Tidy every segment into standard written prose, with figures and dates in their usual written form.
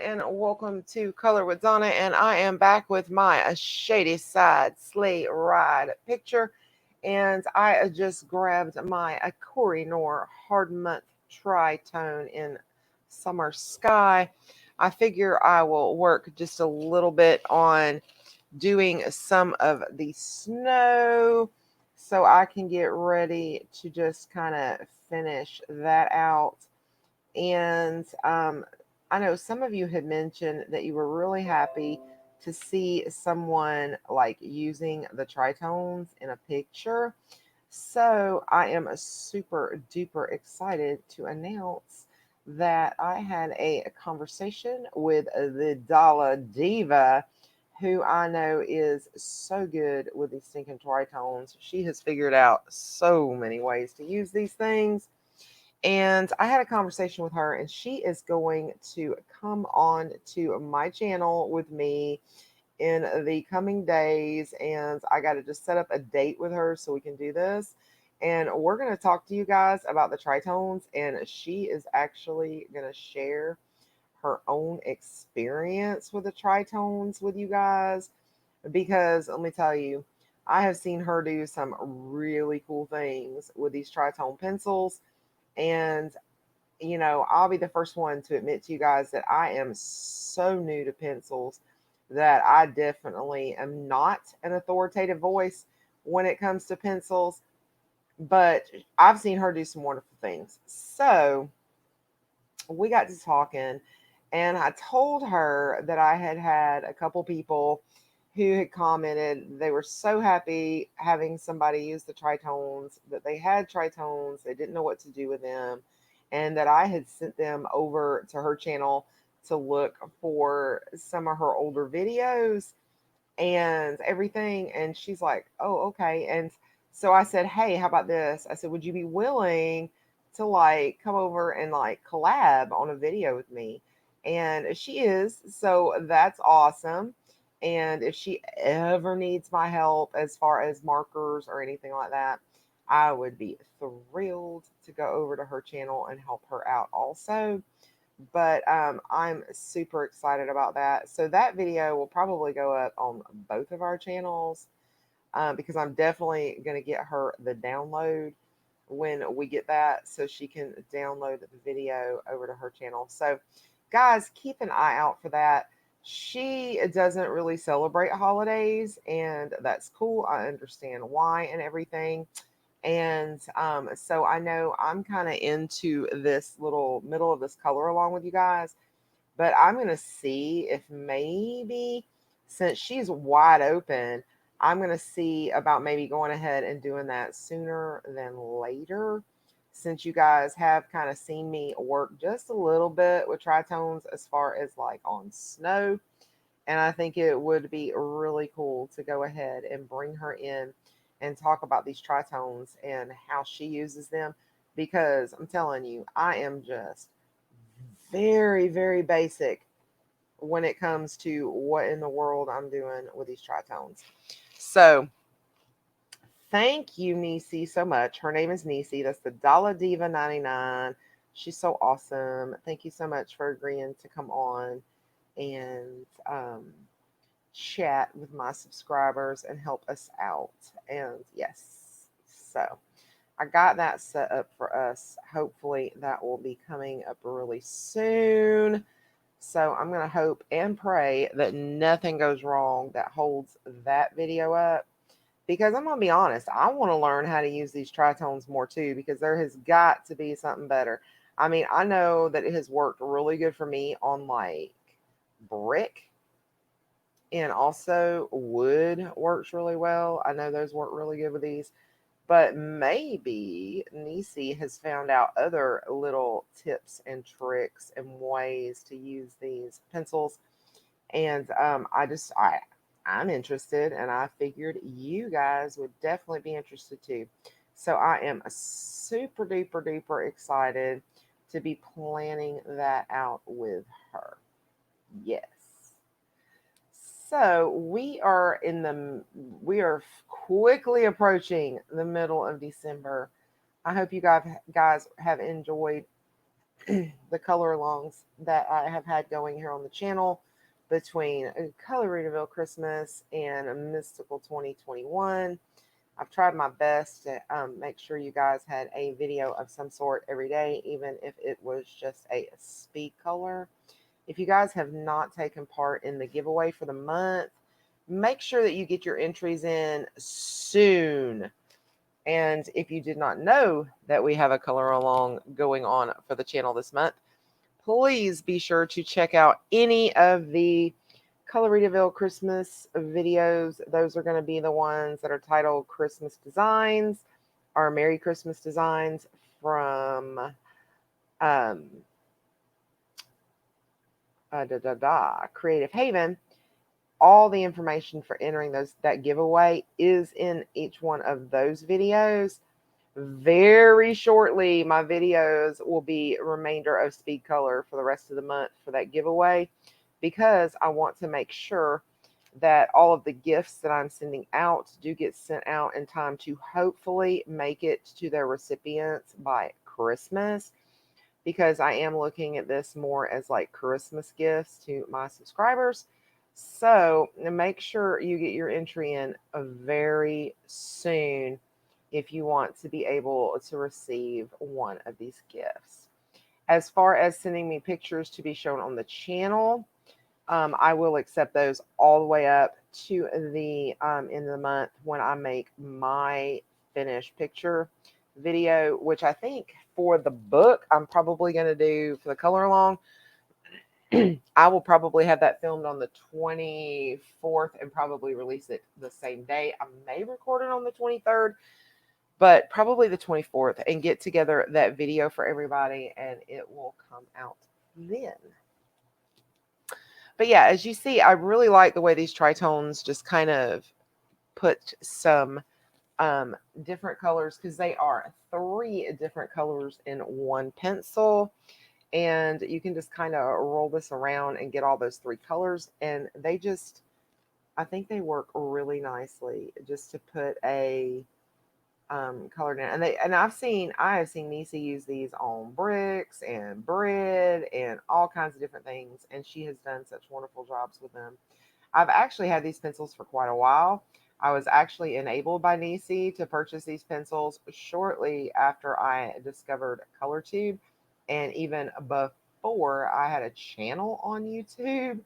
and welcome to Color with Donna. And I am back with my Shadyside Sleigh ride picture. And I just grabbed my Nor Hard Month Tritone in Summer Sky. I figure I will work just a little bit on doing some of the snow so I can get ready to just kind of finish that out. And I know some of you had mentioned that you were really happy to see someone like using the tritones in a picture. So I am super duper excited to announce that I had a conversation with the Dollar Diva, who I know is so good with these stinking tritones. She has figured out so many ways to use these things, and I had a conversation with her, and she is going to come on to my channel with me in the coming days. And I got to just set up a date with her so we can do this. And we're going to talk to you guys about the tritones. And she is actually going to share her own experience with the tritones with you guys. Because let me tell you, I have seen her do some really cool things with these tritone pencils. And I'll be the first one to admit to you guys that I am so new to pencils that I definitely am not an authoritative voice when it comes to pencils, but I've seen her do some wonderful things. So we got to talking, and I told her that I had had a couple people who had commented they were so happy having somebody use the tritones, that they had tritones, they didn't know what to do with them, and that I had sent them over to her channel to look for some of her older videos and everything. And she's like, oh, okay. And so I said, hey, how about this? I said, would you be willing to like come over and like collab on a video with me? And she is. So that's awesome. And if she ever needs my help as far as markers or anything like that, I would be thrilled to go over to her channel and help her out also. But I'm super excited about that. So that video will probably go up on both of our channels, because I'm definitely going to get her the download when we get that so she can download the video over to her channel. So, guys, keep an eye out for that. She doesn't really celebrate holidays, and that's cool. I understand why and everything. And so I know I'm kind of into this little middle of this color along with you guys, but I'm going to see if maybe, since she's wide open, I'm going to see about maybe going ahead and doing that sooner than later, since you guys have kind of seen me work just a little bit with tritones as far as like on snow. And I think it would be really cool to go ahead and bring her in and talk about these tritones and how she uses them. Because I'm telling you, I am just very basic when it comes to what in the world I'm doing with these tritones. So thank you, Nisi, so much. Her name is Nisi. That's the Dollar Diva 99. She's so awesome. Thank you so much for agreeing to come on and chat with my subscribers and help us out. And yes, so I got that set up for us. Hopefully, that will be coming up really soon. So I'm going to hope and pray that nothing goes wrong that holds that video up. Because I'm going to be honest, I want to learn how to use these tritones more too, because there has got to be something better. I mean, I know that it has worked really good for me on like brick, and also wood works really well. I know those work really good with these. But maybe Nisi has found out other little tips and tricks and ways to use these pencils. And I'm interested, and I figured you guys would definitely be interested too. So I am super duper excited to be planning that out with her. Yes. So we are quickly approaching the middle of December. I hope you guys have enjoyed the color alongs that I have had going here on the channel between Coloritaville Christmas and Mystical 2021. I've tried my best to make sure you guys had a video of some sort every day, even if it was just a speed color. If you guys have not taken part in the giveaway for the month, make sure that you get your entries in soon. And if you did not know that we have a color along going on for the channel this month, please be sure to check out any of the Coloritaville Christmas videos. Those are going to be the ones that are titled Christmas Designs or Merry Christmas Designs from Creative Haven. All the information for entering that giveaway is in each one of those videos. Very shortly, my videos will be remainder of speed color for the rest of the month for that giveaway, because I want to make sure that all of the gifts that I'm sending out do get sent out in time to hopefully make it to their recipients by Christmas, because I am looking at this more as like Christmas gifts to my subscribers. So make sure you get your entry in very soon if you want to be able to receive one of these gifts. As far as sending me pictures to be shown on the channel, I will accept those all the way up to the end of the month when I make my finished picture video, which I think for the book I'm probably going to do for the color along. I will probably have that filmed on the 24th and probably release it the same day. I may record it on the 23rd, but probably the 24th, and get together that video for everybody, and it will come out then. But yeah, as you see, I really like the way these tritones just kind of put some different colors, because they are 3 different colors in one pencil. And you can just kind of roll this around and get all those 3 colors. And they just, I think they work really nicely just to put a color down. And I have seen Nisi use these on bricks and bread and all kinds of different things, and she has done such wonderful jobs with them. I've actually had these pencils for quite a while. I was actually enabled by Nisi to purchase these pencils shortly after I discovered ColorTube, and even before I had a channel on YouTube.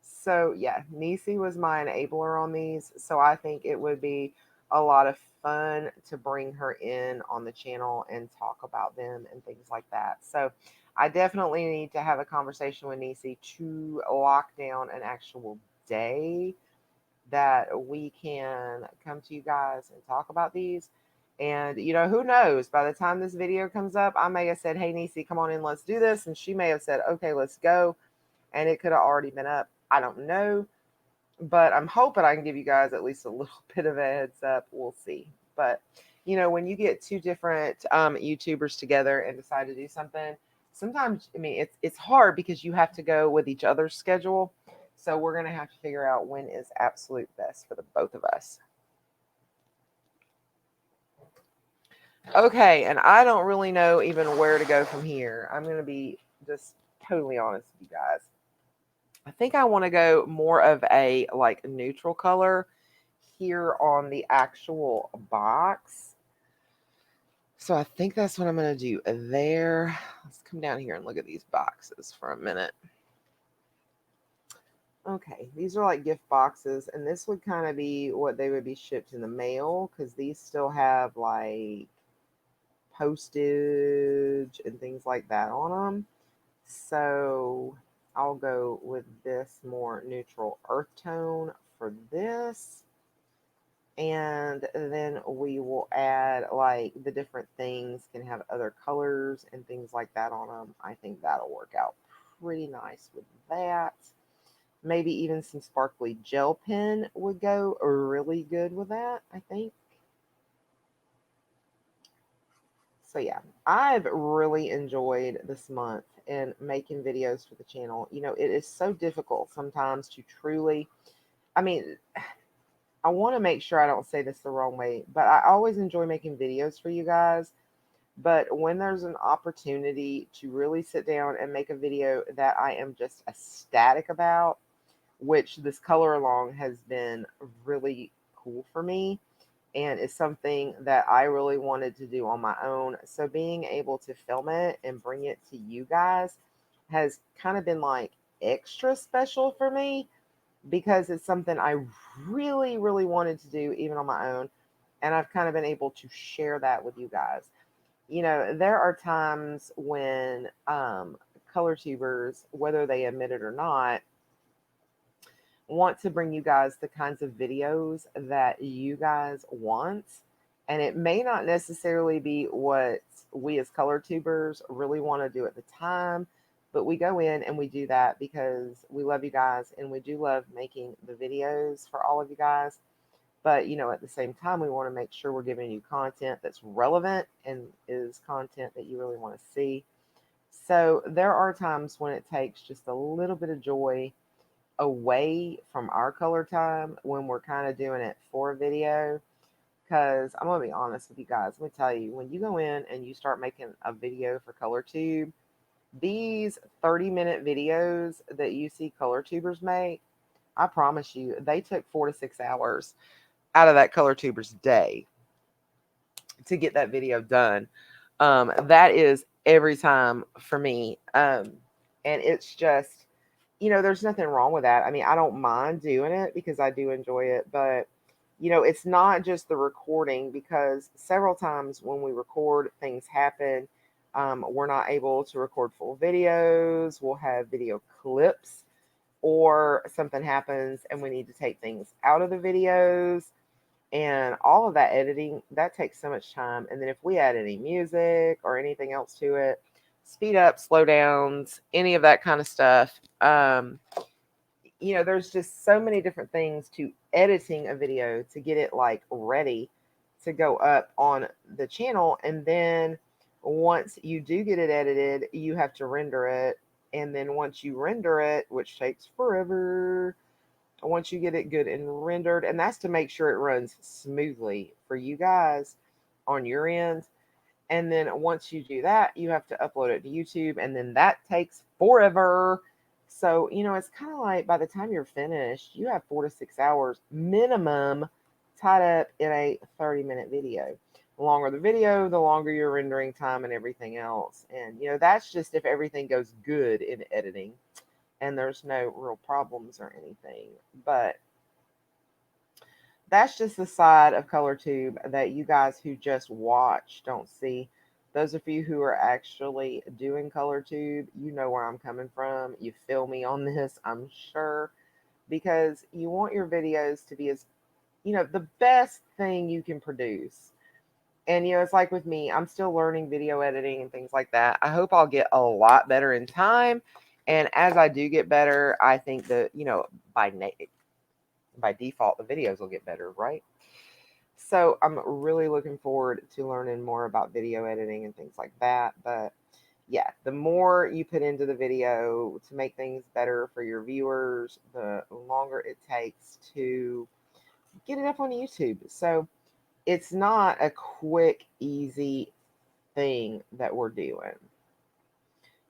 So yeah, Nisi was my enabler on these. So I think it would be a lot of fun to bring her in on the channel and talk about them and things like that. So I definitely need to have a conversation with Nisi to lock down an actual day that we can come to you guys and talk about these. And who knows, by the time this video comes up, I may have said, hey Nisi, come on in, let's do this. And she may have said, okay, let's go. And it could have already been up. I don't know. But I'm hoping I can give you guys at least a little bit of a heads up. We'll see. But, when you get 2 different YouTubers together and decide to do something, sometimes, it's hard because you have to go with each other's schedule. So we're going to have to figure out when is absolute best for the both of us. Okay, and I don't really know even where to go from here. I'm going to be just totally honest with you guys. I think I want to go more of a like neutral color here on the actual box. So I think that's what I'm going to do there. Let's come down here and look at these boxes for a minute. Okay, these are like gift boxes, and this would kind of be what they would be shipped in the mail, because these still have like postage and things like that on them. So I'll go with this more neutral earth tone for this. And then we will add like the different things can have other colors and things like that on them. I think that'll work out pretty nice with that. Maybe even some sparkly gel pen would go really good with that, I think. So yeah, I've really enjoyed this month and making videos for the channel. It is so difficult sometimes to truly, I want to make sure I don't say this the wrong way, but I always enjoy making videos for you guys. But when there's an opportunity to really sit down and make a video that I am just ecstatic about, which this color along has been really cool for me, and it's something that I really wanted to do on my own. So being able to film it and bring it to you guys has kind of been like extra special for me because it's something I really, really wanted to do even on my own. And I've kind of been able to share that with you guys. There are times when color tubers, whether they admit it or not, want to bring you guys the kinds of videos that you guys want. And it may not necessarily be what we as color tubers really want to do at the time, but we go in and we do that because we love you guys and we do love making the videos for all of you guys. But, at the same time, we want to make sure we're giving you content that's relevant and is content that you really want to see. So there are times when it takes just a little bit of joy away from our color time when we're kind of doing it for a video. Because I'm going to be honest with you guys. Let me tell you, when you go in and you start making a video for ColorTube, these 30-minute videos that you see color tubers make, I promise you, they took 4 to 6 hours out of that color tuber's day to get that video done. That is every time for me. And it's just, there's nothing wrong with that. I mean, I don't mind doing it because I do enjoy it, but it's not just the recording because several times when we record, things happen. We're not able to record full videos. We'll have video clips or something happens and we need to take things out of the videos and all of that editing that takes so much time. And then if we add any music or anything else to it, speed up, slow downs, any of that kind of stuff, there's just so many different things to editing a video to get it like ready to go up on the channel. And then once you do get it edited, you have to render it. And then once you render it, which takes forever, once you get it good and rendered, and that's to make sure it runs smoothly for you guys on your end. And then once you do that, you have to upload it to YouTube, and then that takes forever. So, it's kind of like by the time you're finished, you have 4 to 6 hours minimum tied up in a 30-minute video. The longer the video, the longer your rendering time and everything else. And, that's just if everything goes good in editing and there's no real problems or anything. But that's just the side of ColorTube that you guys who just watch don't see. Those of you who are actually doing ColorTube, you know where I'm coming from. You feel me on this, I'm sure, because you want your videos to be as, the best thing you can produce. And, it's like with me, I'm still learning video editing and things like that. I hope I'll get a lot better in time. And as I do get better, I think that, by default, the videos will get better, right? So I'm really looking forward to learning more about video editing and things like that. But yeah, the more you put into the video to make things better for your viewers, the longer it takes to get it up on YouTube. So it's not a quick, easy thing that we're doing.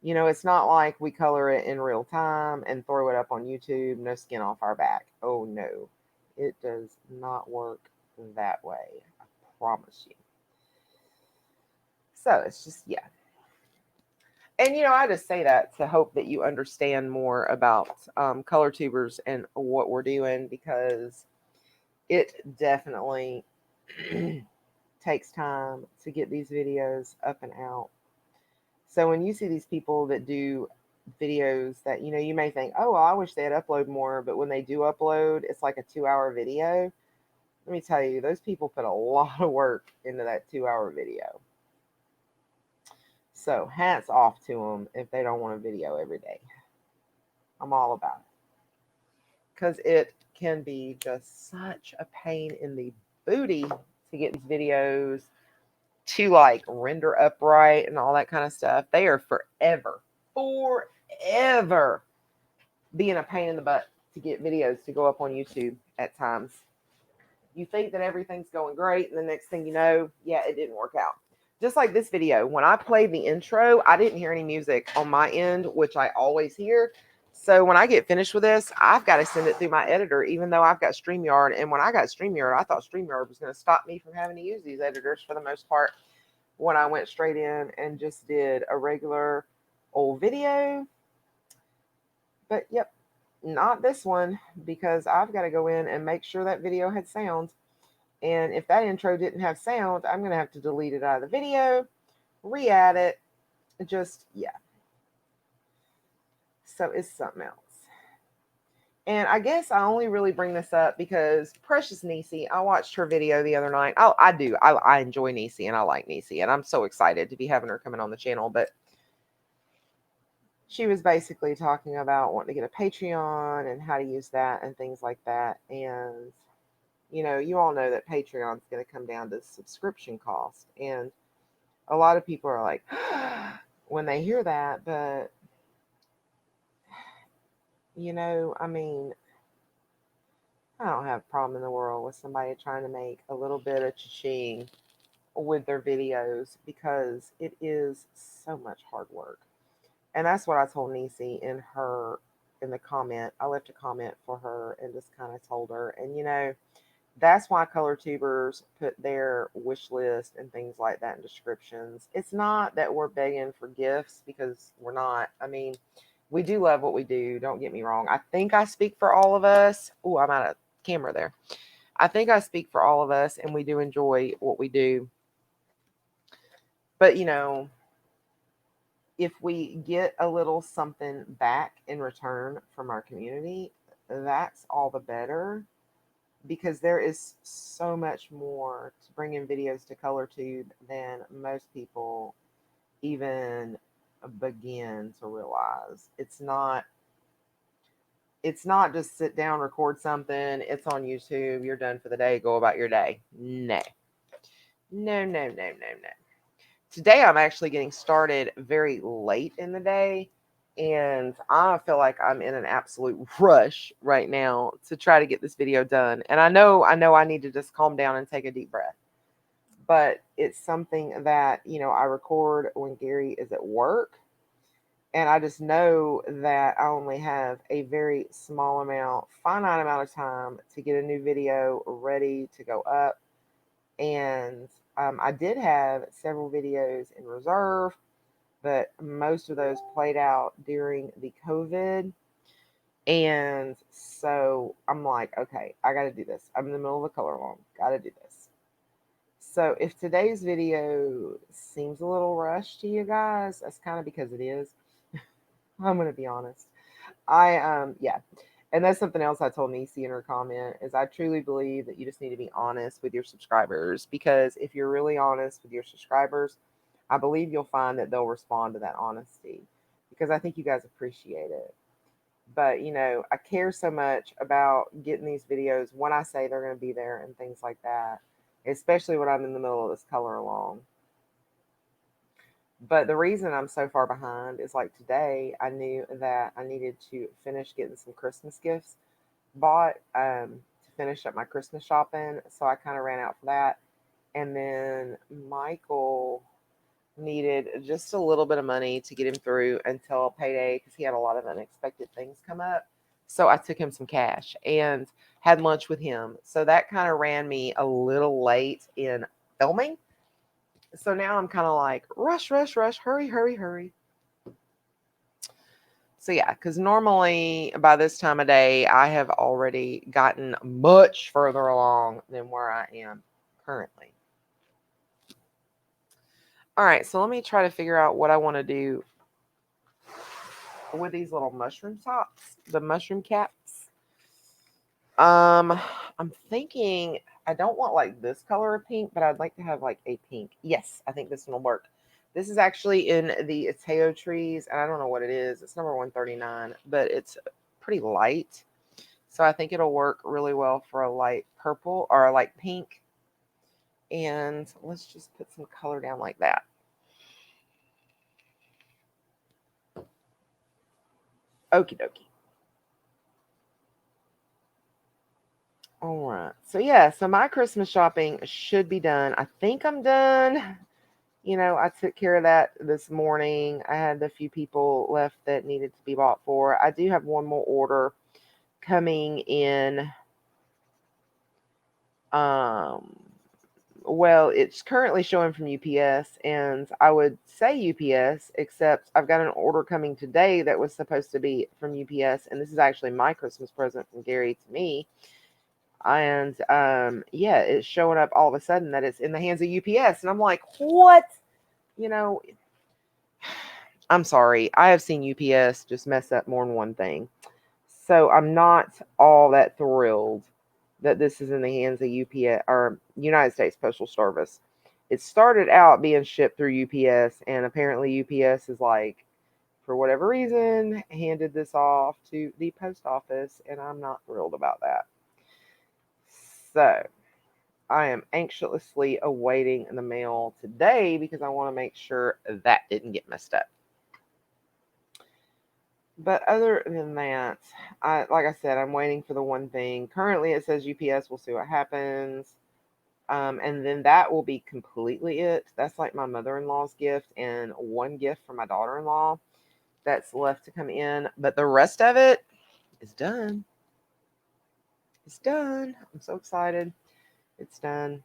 It's not like we color it in real time and throw it up on YouTube, no skin off our back. Oh no, it does not work that way. I promise you. So it's just, yeah. And, I just say that to hope that you understand more about color tubers and what we're doing because it definitely takes time to get these videos up and out. So when you see these people that do videos that, you may think, oh, well, I wish they'd upload more. But when they do upload, it's like a 2-hour video. Let me tell you, those people put a lot of work into that 2-hour video. So hats off to them if they don't want a video every day. I'm all about it. Because it can be just such a pain in the booty to get these videos to like render upright and all that kind of stuff. They are forever being a pain in the butt to get videos to go up on YouTube at times. You think that everything's going great, and the next thing you know, yeah, it didn't work out. just like this video, when I played the intro, I didn't hear any music on my end, which I always hear. So when I get finished with this, I've got to send it through my editor, even though I've got StreamYard. And when I got StreamYard, I thought StreamYard was going to stop me from having to use these editors for the most part. When I went straight in and just did a regular old video. But yep, not this one, because I've got to go in and make sure that video had sound. And if that intro didn't have sound, I'm going to have to delete it out of the video, re-add it. Just, yeah. So it's something else. And I guess I only really bring this up because Precious Niecy, I watched her video the other night. I enjoy Niecy and I like Niecy. And I'm so excited to be having her coming on the channel. But she was basically talking about wanting to get a Patreon and how to use that and things like that. And, you know, you all know that Patreon's going to come down to subscription cost. And a lot of people are like, when they hear that, but, you know, I mean, I don't have a problem in the world with somebody trying to make a little bit of cha-ching with their videos because it is so much hard work. And that's what I told Niecy in the comment. I left a comment for her and just kind of told her. And, you know, that's why color tubers put their wish list and things like that in descriptions. It's not that we're begging for gifts, because we're not. I mean, we do love what we do. Don't get me wrong. I think I speak for all of us. Oh, I'm out of camera there. I think I speak for all of us, and we do enjoy what we do. But, you know, if we get a little something back in return from our community, that's all the better, because there is so much more to bringing videos to ColorTube than most people even begin to realize. It's not just sit down, record something, it's on YouTube, you're done for the day, go about your day. No. Today I'm actually getting started very late in the day, and I feel like I'm in an absolute rush right now to try to get this video done. And I know I need to just calm down and take a deep breath. But it's something that, you know, I record when Gary is at work, and I just know that I only have a very finite amount of time to get a new video ready to go up. And I did have several videos in reserve, but most of those played out during the COVID. And so I'm like, okay, I got to do this. I'm in the middle of a color along. Got to do this. So if today's video seems a little rushed to you guys, that's kind of because it is. I'm going to be honest. Yeah. And that's something else I told Niecy in her comment, is I truly believe that you just need to be honest with your subscribers, because if you're really honest with your subscribers, I believe you'll find that they'll respond to that honesty, because I think you guys appreciate it. But, you know, I care so much about getting these videos when I say they're going to be there and things like that, especially when I'm in the middle of this color along. But the reason I'm so far behind is, like, today I knew that I needed to finish getting some Christmas gifts bought to finish up my Christmas shopping. So I kind of ran out for that. And then Michael needed just a little bit of money to get him through until payday, because he had a lot of unexpected things come up. So I took him some cash and had lunch with him. So that kind of ran me a little late in filming. So now I'm kind of like, rush, hurry. So yeah, because normally by this time of day, I have already gotten much further along than where I am currently. All right, so let me try to figure out what I want to do with these little mushroom tops, the mushroom caps. I'm thinking I don't want like this color of pink, but I'd like to have like a pink. Yes, I think this one will work. This is actually in the Ateo trees, and I don't know what it is. It's number 139, but it's pretty light. So I think it'll work really well for a light purple or a light pink. And let's just put some color down like that. Okie dokie. All right. So yeah, so my Christmas shopping should be done. I think I'm done I took care of that this morning. I had a few people left that needed to be bought for. I do have one more order coming in. Um, well, it's currently showing from UPS, and I would say UPS, except I've got an order coming today that was supposed to be from UPS, and this is actually my Christmas present from Gary to me. And yeah, it's showing up all of a sudden that it's in the hands of UPS, and I'm like, what? You know, I'm sorry. I have seen UPS just mess up more than one thing. So I'm not all that thrilled that this is in the hands of UPS or United States Postal Service. It started out being shipped through UPS, and apparently UPS is like, for whatever reason, handed this off to the post office, and I'm not thrilled about that. So I am anxiously awaiting the mail today because I want to make sure that didn't get messed up. But other than that, like I said, I'm waiting for the one thing. Currently, it says UPS. We'll see what happens. And then that will be completely it. That's like my mother-in-law's gift and one gift for my daughter-in-law that's left to come in. But the rest of it is done. It's done. I'm so excited. It's done.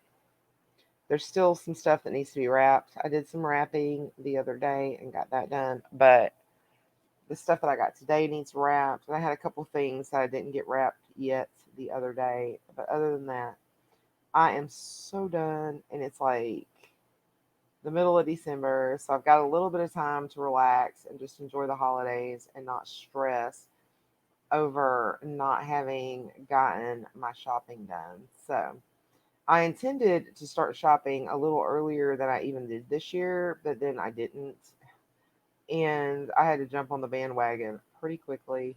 There's still some stuff that needs to be wrapped. I did some wrapping the other day and got that done. But the stuff that I got today needs wrapped. And I had a couple things that I didn't get wrapped yet the other day. But other than that, I am so done. And it's like the middle of December. So I've got a little bit of time to relax and just enjoy the holidays and not stress over not having gotten my shopping done. So I intended to start shopping a little earlier than I even did this year, but then I didn't. And I had to jump on the bandwagon pretty quickly.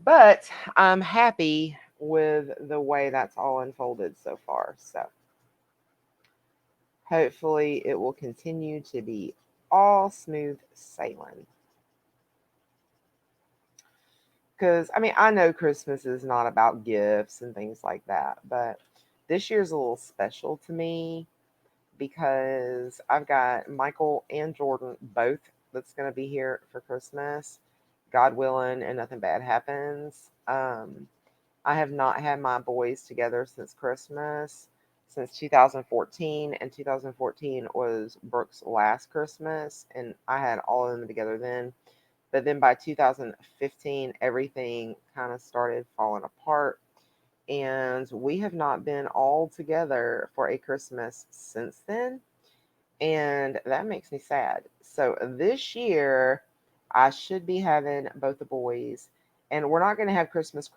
But I'm happy with the way that's all unfolded so far. So hopefully it will continue to be all smooth sailing. Because, I mean, I know Christmas is not about gifts and things like that, but this year's a little special to me because I've got Michael and Jordan both that's going to be here for Christmas, God willing, and nothing bad happens. I have not had my boys together since Christmas, since 2014, and 2014 was Brooke's last Christmas, and I had all of them together then. But then by 2015, everything kind of started falling apart, and we have not been all together for a Christmas since then, and that makes me sad. So this year, I should be having both the boys, and we're not going to have Christmas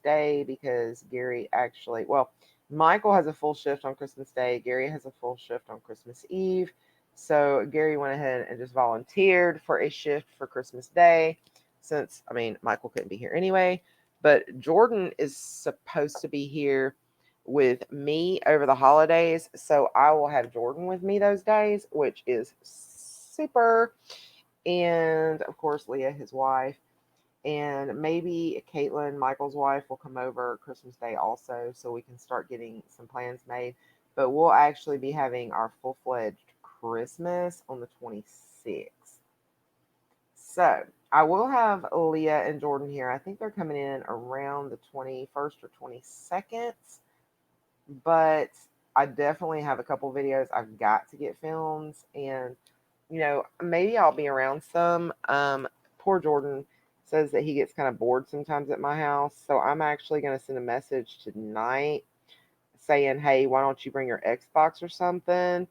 Day because Gary actually, well, Michael has a full shift on Christmas Day. Gary has a full shift on Christmas Eve. So Gary went ahead and just volunteered for a shift for Christmas Day, since I mean Michael couldn't be here anyway. But Jordan is supposed to be here with me over the holidays. So I will have Jordan with me those days, which is super. And of course, Leah, his wife. And maybe Caitlin, Michael's wife, will come over Christmas Day also so we can start getting some plans made. But we'll actually be having our full fledged Christmas on the 26th. So I will have Leah and Jordan here. I think they're coming in around the 21st or 22nd, but I definitely have a couple videos I've got to get filmed, and maybe I'll be around some. Poor Jordan says that he gets kind of bored sometimes at my house, so I'm actually going to send a message tonight saying, "Hey, why don't you bring your Xbox or something?"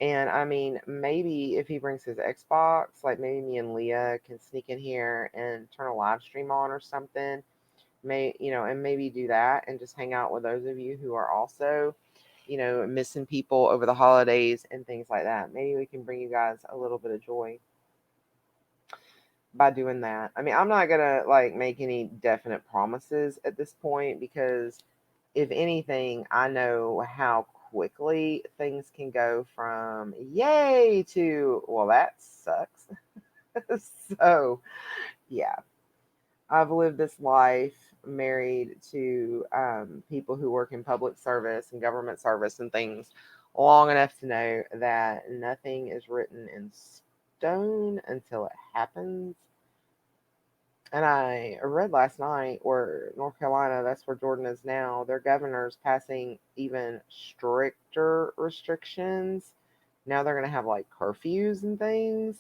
And I mean, maybe if he brings his Xbox, like maybe me and Leah can sneak in here and turn a live stream on or something, and maybe do that and just hang out with those of you who are also, missing people over the holidays and things like that. Maybe we can bring you guys a little bit of joy by doing that. I mean, I'm not gonna like make any definite promises at this point because if anything, I know how quickly things can go from yay to, well, that sucks. So, yeah. I've lived this life married to people who work in public service and government service and things long enough to know that nothing is written in stone until it happens. And I read last night where North Carolina, that's where Jordan is now, their governor's passing even stricter restrictions. Now they're going to have like curfews and things.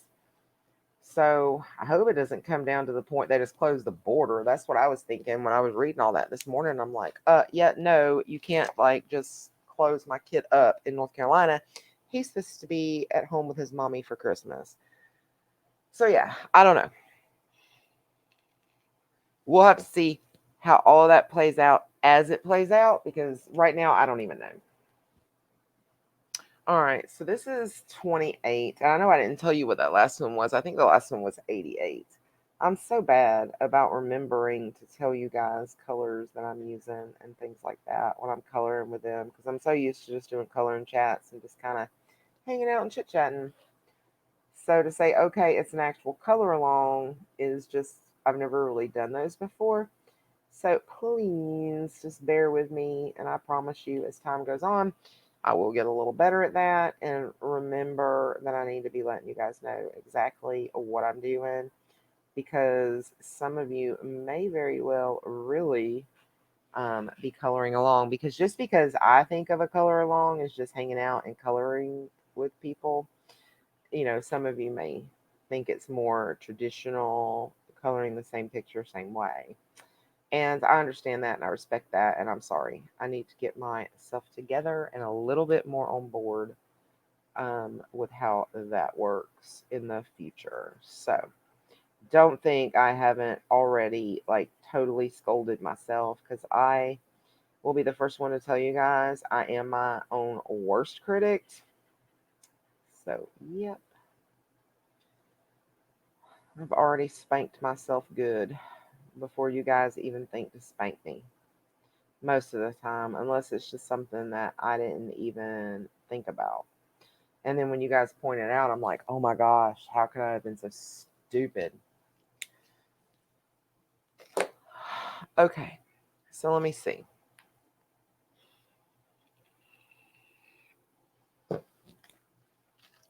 So I hope it doesn't come down to the point they just close the border. That's what I was thinking when I was reading all that this morning. I'm like, yeah, no, you can't like just close my kid up in North Carolina. He's supposed to be at home with his mommy for Christmas. So yeah, I don't know. We'll have to see how all of that plays out as it plays out because right now I don't even know. All right, so this is 28. I know I didn't tell you what that last one was. I think the last one was 88. I'm so bad about remembering to tell you guys colors that I'm using and things like that when I'm coloring with them because I'm so used to just doing coloring chats and just kind of hanging out and chit chatting. So to say, okay, it's an actual color along is just, I've never really done those before. So please just bear with me, and I promise you, as time goes on, I will get a little better at that. And remember that I need to be letting you guys know exactly what I'm doing because some of you may very well really be coloring along. Because just because I think of a color along as just hanging out and coloring with people, some of you may think it's more traditional, coloring the same picture, same way. And I understand that and I respect that. And I'm sorry. I need to get myself together and a little bit more on board with how that works in the future. So don't think I haven't already like totally scolded myself because I will be the first one to tell you guys I am my own worst critic. So, yep, I've already spanked myself good before you guys even think to spank me. Most of the time, unless it's just something that I didn't even think about. And then when you guys point it out, I'm like, oh my gosh, how could I have been so stupid? Okay, so let me see.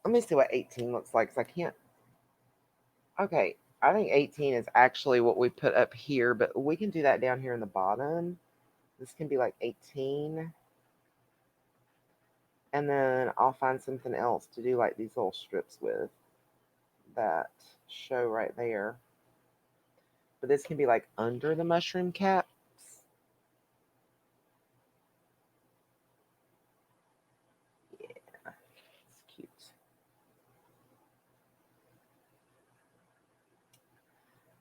Let me see what 18 looks like because I can't. Okay, I think 18 is actually what we put up here, but we can do that down here in the bottom. This can be like 18. And then I'll find something else to do like these little strips with that show right there. But this can be like under the mushroom caps. Yeah, it's cute.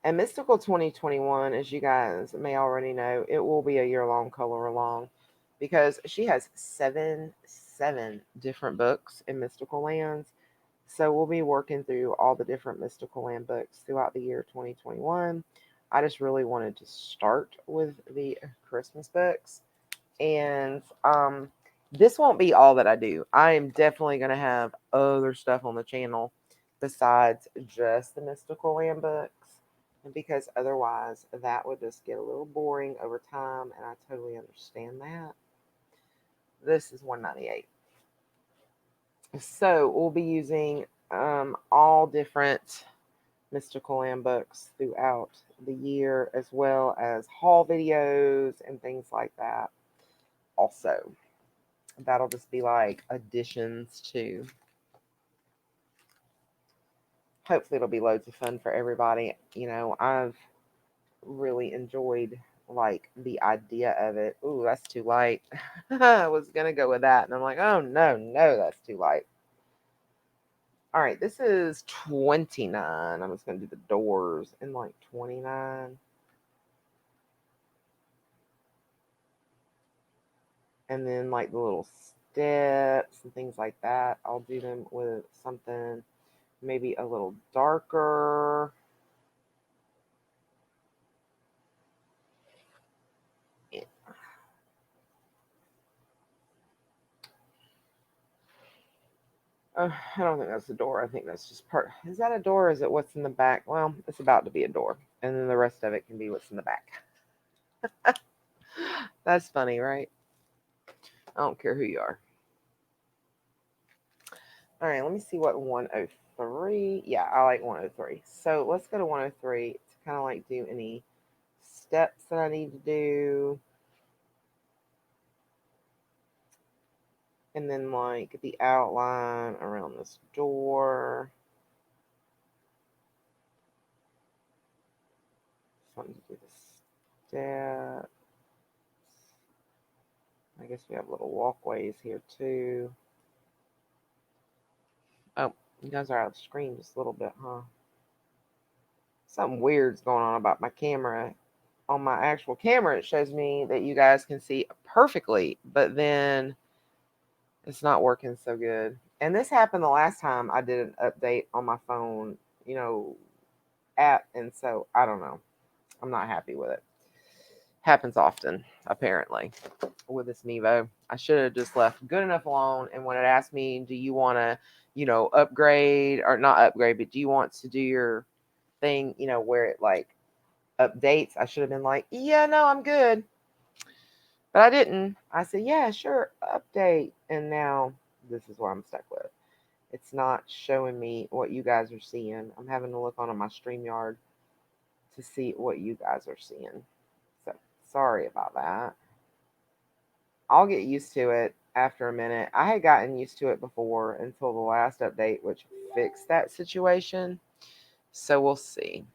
And Mystical 2021, as you guys may already know, it will be a year-long color along because she has seven different books in Mystical Lands. So we'll be working through all the different Mystical Land books throughout the year 2021. I just really wanted to start with the Christmas books. And this won't be all that I do. I am definitely going to have other stuff on the channel besides just the Mystical Land books. And because otherwise that would just get a little boring over time, and I totally understand that. This is 198. So we'll be using all different Mystical Land books throughout the year, as well as haul videos and things like that. Also, that'll just be like additions to. Hopefully, it'll be loads of fun for everybody. I've really enjoyed like the idea of it. Ooh, that's too light. I was gonna go with that, and I'm like, oh no, no, that's too light. All right, this is 29. I'm just gonna do the doors in like 29. And then like the little steps and things like that, I'll do them with something maybe a little darker. Yeah. I don't think that's a door. I think that's just part. Is that a door? Or is it what's in the back? Well, it's about to be a door, and then the rest of it can be what's in the back. That's funny, right? I don't care who you are. All right, let me see what 103. Yeah, I like 103. So let's go to 103 to kind of like do any steps that I need to do. And then like the outline around this door. Something to do the steps. I guess we have little walkways here too. Oh, you guys are out of the screen just a little bit, huh? Something weird's going on about my camera. On my actual camera, it shows me that you guys can see perfectly, but then it's not working so good. And this happened the last time I did an update on my phone, app, and so I don't know. I'm not happy with it. Happens often, apparently, with this Nevo. I should have just left good enough alone. And when it asked me, do you want to, upgrade or not upgrade, but do you want to do your thing, where it like updates, I should have been like, yeah, no, I'm good. But I didn't. I said, yeah, sure, update. And now this is what I'm stuck with. It's not showing me what you guys are seeing. I'm having to look on my StreamYard to see what you guys are seeing. So sorry about that. I'll get used to it after a minute. I had gotten used to it before until the last update, which fixed that situation. So we'll see.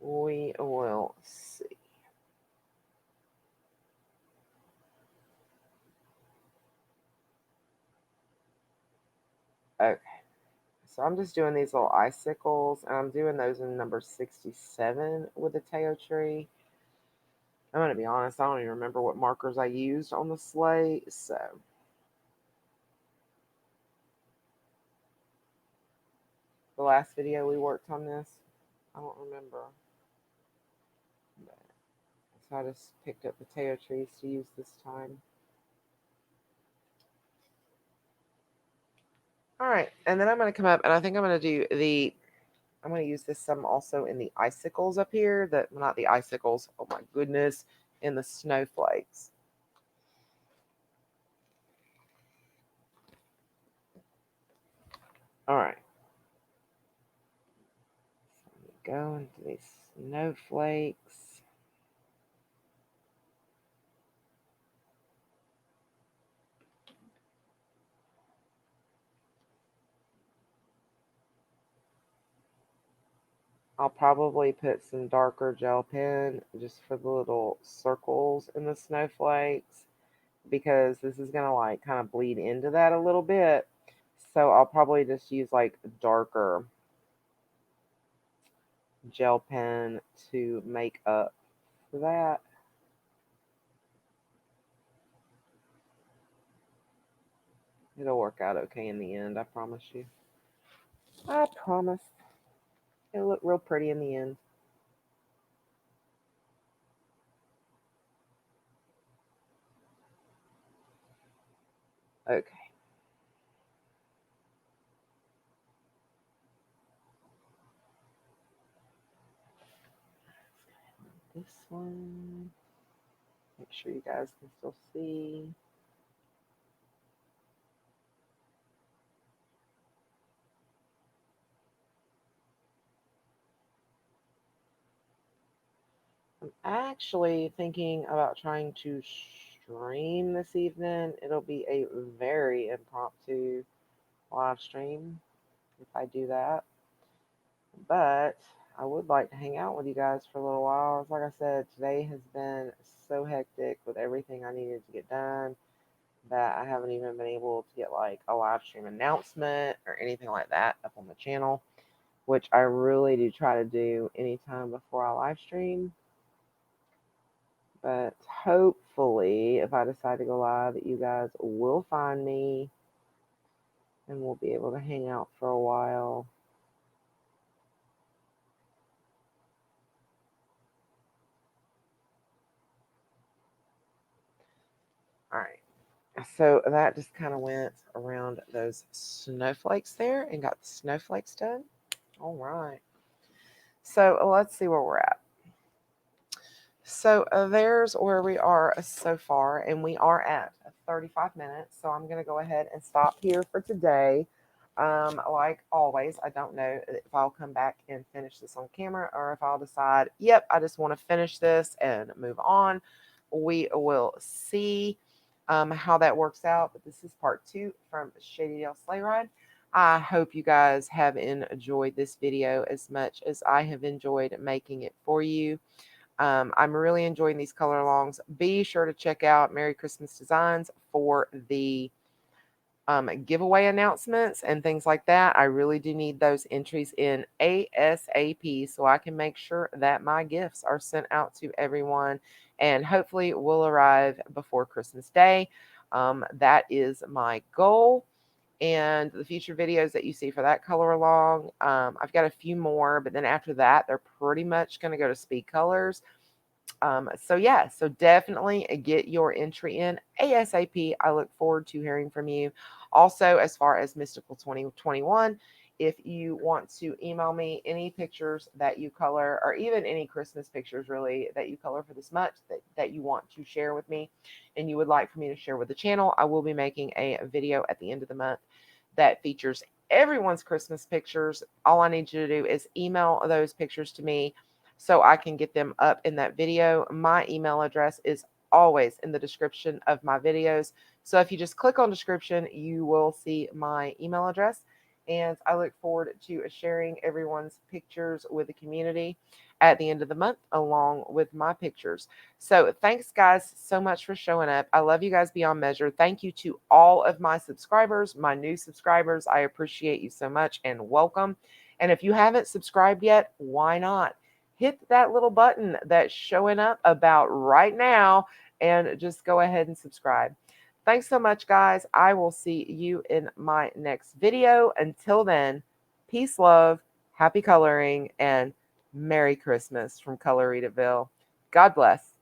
We will see. Okay. So I'm just doing these little icicles, and I'm doing those in number 67 with the Teo tree. I'm going to be honest, I don't even remember what markers I used on the sleigh. So the last video we worked on this, I don't remember. But, so I just picked up the Teo trees to use this time. All right, and then I'm going to come up, and I think I'm going to do I'm going to use this some also in the icicles up here. Not the icicles. Oh my goodness, in the snowflakes. All right. So go into these snowflakes. I'll probably put some darker gel pen just for the little circles in the snowflakes, because this is going to like kind of bleed into that a little bit. So I'll probably just use like darker gel pen to make up for that. It'll work out okay in the end, I promise you. I promise. It'll look real pretty in the end. Okay. This one. Make sure you guys can still see. I'm actually thinking about trying to stream this evening. It'll be a very impromptu live stream if I do that. But I would like to hang out with you guys for a little while. Like I said, today has been so hectic with everything I needed to get done that I haven't even been able to get like a live stream announcement or anything like that up on the channel, which I really do try to do anytime before I live stream. But hopefully, if I decide to go live, you guys will find me and we'll be able to hang out for a while. All right. So that just kind of went around those snowflakes there and got the snowflakes done. All right. So let's see where we're at. So there's where we are so far, and we are at 35 minutes. So I'm going to go ahead and stop here for today. Like always, I don't know if I'll come back and finish this on camera or if I'll decide, yep, I just want to finish this and move on. We will see how that works out. But this is part 2 from Shadyside Sleigh Ride. I hope you guys have enjoyed this video as much as I have enjoyed making it for you. I'm really enjoying these color alongs. Be sure to check out Merry Christmas Designs for the giveaway announcements and things like that. I really do need those entries in ASAP so I can make sure that my gifts are sent out to everyone and hopefully will arrive before Christmas Day. That is my goal. And the future videos that you see for that color along, I've got a few more, but then after that, they're pretty much going to go to speed colors. So yeah, so definitely get your entry in ASAP. I look forward to hearing from you. Also, as far as Mystical 2021, if you want to email me any pictures that you color, or even any Christmas pictures really that you color for this month that you want to share with me and you would like for me to share with the channel, I will be making a video at the end of the month that features everyone's Christmas pictures. All I need you to do is email those pictures to me so I can get them up in that video. My email address is always in the description of my videos. So if you just click on description, you will see my email address. And I look forward to sharing everyone's pictures with the community at the end of the month, along with my pictures. So thanks, guys, so much for showing up. I love you guys beyond measure. Thank you to all of my subscribers, my new subscribers. I appreciate you so much and welcome. And if you haven't subscribed yet, why not? Hit that little button that's showing up about right now and just go ahead and subscribe. Thanks so much, guys. I will see you in my next video. Until then, peace, love, happy coloring, and Merry Christmas from Coloritaville. God bless.